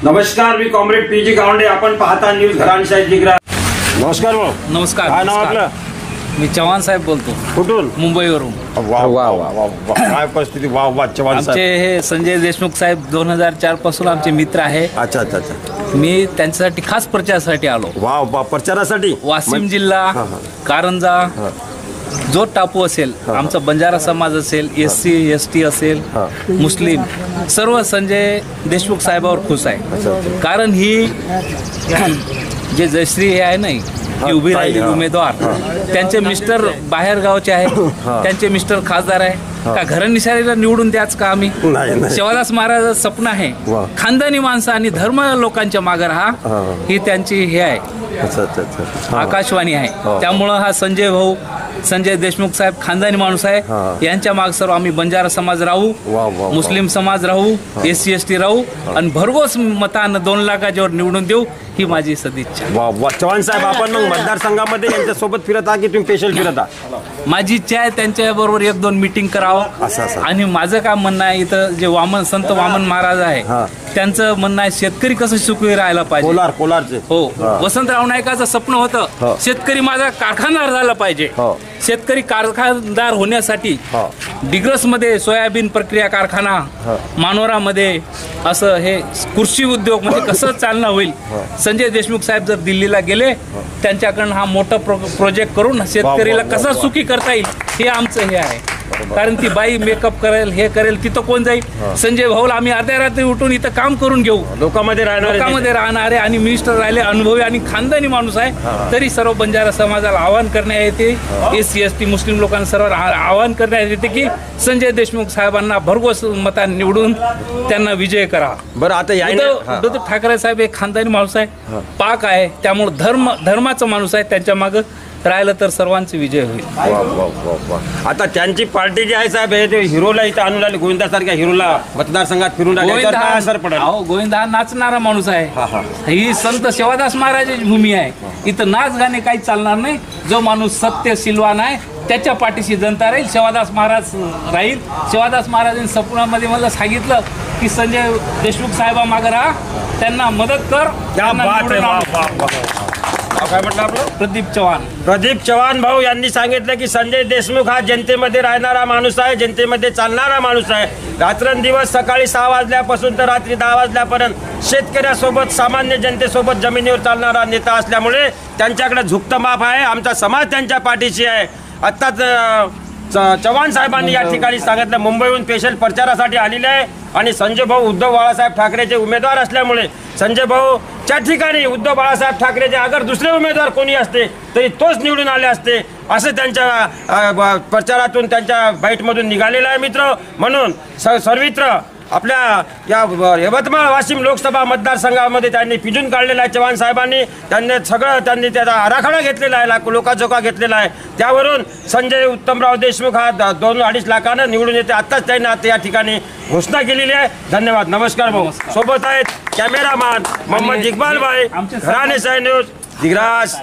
नमस्कार, मी comrade PG Gawande. आपण पाहता न्यूज घराणेशाही जिग्रा. नमस्कार भाऊ. नमस्कार. काय नाव आपलं? मी चव्हाण साहेब बोलतो. कुठून? मुंबईवरून. वा वा वा वा. काय परिस्थिती. वा वा. चव्हाण आमचे साहेब हे संजय देशमुख साहेब 2004 पासून आमचे मित्र आहे. अच्छा अच्छा अच्छा. मी त्यांच्यासाठी खास प्रचारासाठी आलो. वा वा. प्रचारासाठी वाशिम जिल्हा, कारंजा, जो टापू असेल, आमचा बंजारा समाज असेल, SC ST असेल, मुस्लिम, सर्व संजय देशमुख साहेबावर खुश आहे. कारण ही जे जयश्री हे आहे नाही, ही उभी राहिली उमेदवार, त्यांचे मिस्टर बाहेर गावचे आहेत, त्यांचे मिस्टर खासदार आहे. का घरनिशाळीला निवडून द्याच का आम्ही? शिवादास महाराजांचं स्वप्न आहे, खानदानी माणसं आणि धर्म लोकांच्या मागे राहा, ही त्यांची हे आहे, आकाशवाणी आहे. त्यामुळं हा संजय देशमुख साहेब खानदानी माणूस आहे. यांच्या मागे सर्व आम्ही बंजारा समाज राहू, मुस्लिम समाज राहू, SC ST राहू आणि भरघोस मतानं 2 लाखाच्या वर निवडून देऊ, ही माझी सदिच्छा. वा वा. चव्हाण साहेब, आपण मग मतदारसंघामध्ये यांच्या सोबत फिरता की तुम्ही स्पेशल फिरता? माझी इच्छा आहे त्यांच्या बरोबर 1-2 मीटिंग करावं. आणि माझं काय म्हणणं आहे, इथं जे संत वामन महाराज आहे, त्यांचं म्हणणं आहे शेतकरी कसं सुखी राहायला पाहिजे. कोलारचे हो, वसंतराव नाईकाचं स्वप्न होतं शेतकरी माझा कारखानदार झाला पाहिजे. शेतकरी कारखानदार होण्यासाठी डिग्रसमध्ये सोयाबीन प्रक्रिया कारखाना, मानोरामध्ये असं हे कृषी उद्योग म्हणजे कसं चालना होईल. संजय देशमुख साहेब जर दिल्लीला गेले, त्यांच्याकडून हा मोठा प्रोजेक्ट करून शेतकरीला कसं सुखी करता येईल, हे आमचं हे आहे. कारण ती बाई मेकअप करेल, हे करेल, तिथं कोण जाईल? संजय भाऊला आम्ही अर्ध्या रात्री उठून इथं काम करून घेऊ. लोकांमध्ये राहणारे आणि मिनिस्टर राहिले, अनुभवी आणि खानदानी माणूस आहे. तरी सर्व बंजारा समाजाला आवाहन करण्यात येते, SC ST मुस्लिम लोकांना सर्व आवाहन करण्यात येते की संजय देशमुख साहेबांना भरघोस मतांनी निवडून त्यांना विजय करा. बरं, आता उद्धव ठाकरे साहेब एक खानदानी माणूस आहे, पाक आहे, त्यामुळे धर्माचा माणूस आहे. त्यांच्या मागे राहिलं तर सर्वांचे विजय होईल. आता त्यांची पार्टी जी आहे साहेब, हे हिरोला इथं आणून आले, गोविंदासारख्या हिरोला मतदारसंघात फिरून असर पडेल. गोविंद हा नाचणारा माणूस आहे. ही संत शिवादास महाराजांची भूमी आहे. इथं नाच गाणे काही चालणार नाही. जो माणूस सत्य सिलवान आहे, त्याच्या पाठीशी जनता राहील. शिवादास महाराज राहील. शिवादास महाराजांनी स्वप्नामध्ये मला सांगितलं की संजय देशमुख साहेबा मागे राहा, त्यांना मदत कर. काय म्हटलं आपलं? प्रदीप चव्हाण भाऊ यांनी सांगितलं की संजय देशमुख हा जनतेमध्ये राहणारा माणूस आहे, जनतेमध्ये चालणारा माणूस आहे. रात्रंदिवस सकाळी 6 वाजल्यापासून तर रात्री 10 वाजल्यापर्यंत शेतकऱ्यासोबत, सामान्य जनतेसोबत जमिनीवर चालणारा नेता असल्यामुळे त्यांच्याकडे झुकतं माप आहे. आमचा समाज त्यांच्या पाठीशी आहे. आत्ताच चव्हाण साहेबांनी या ठिकाणी सांगितलं, मुंबईहून स्पेशल प्रचारासाठी आलेले आहे. आणि संजय भाऊ उद्धव बाळासाहेब ठाकरेचे उमेदवार असल्यामुळे संजय भाऊच्या ठिकाणी उद्धव बाळासाहेब ठाकरेचे अगर दुसरे उमेदवार कोणी असते तरी तोच निवडून आले असते, असं त्यांच्या प्रचारातून, त्यांच्या बाईटमधून निघालेलं आहे मित्र. म्हणून सर्वत्र आपल्या या यवतमाळ वाशिम लोकसभा मतदारसंघामध्ये त्यांनी पिजून काढलेला आहे. चव्हाण साहेबांनी त्यांनी त्याचा आराखडा घेतलेला आहे, लोकाजोका घेतलेला आहे. त्यावरून संजय उत्तमराव देशमुख हा 2-2.5 लाखानं निवडून येते. आत्ताच त्यांनी आता या ठिकाणी घोषणा केलेली आहे. धन्यवाद. नमस्कार भाऊ. सोबत आहेत कॅमेरामॅन मोहम्मद इक्बाल भाई, घराणेशाही न्यूज, दिग्रास.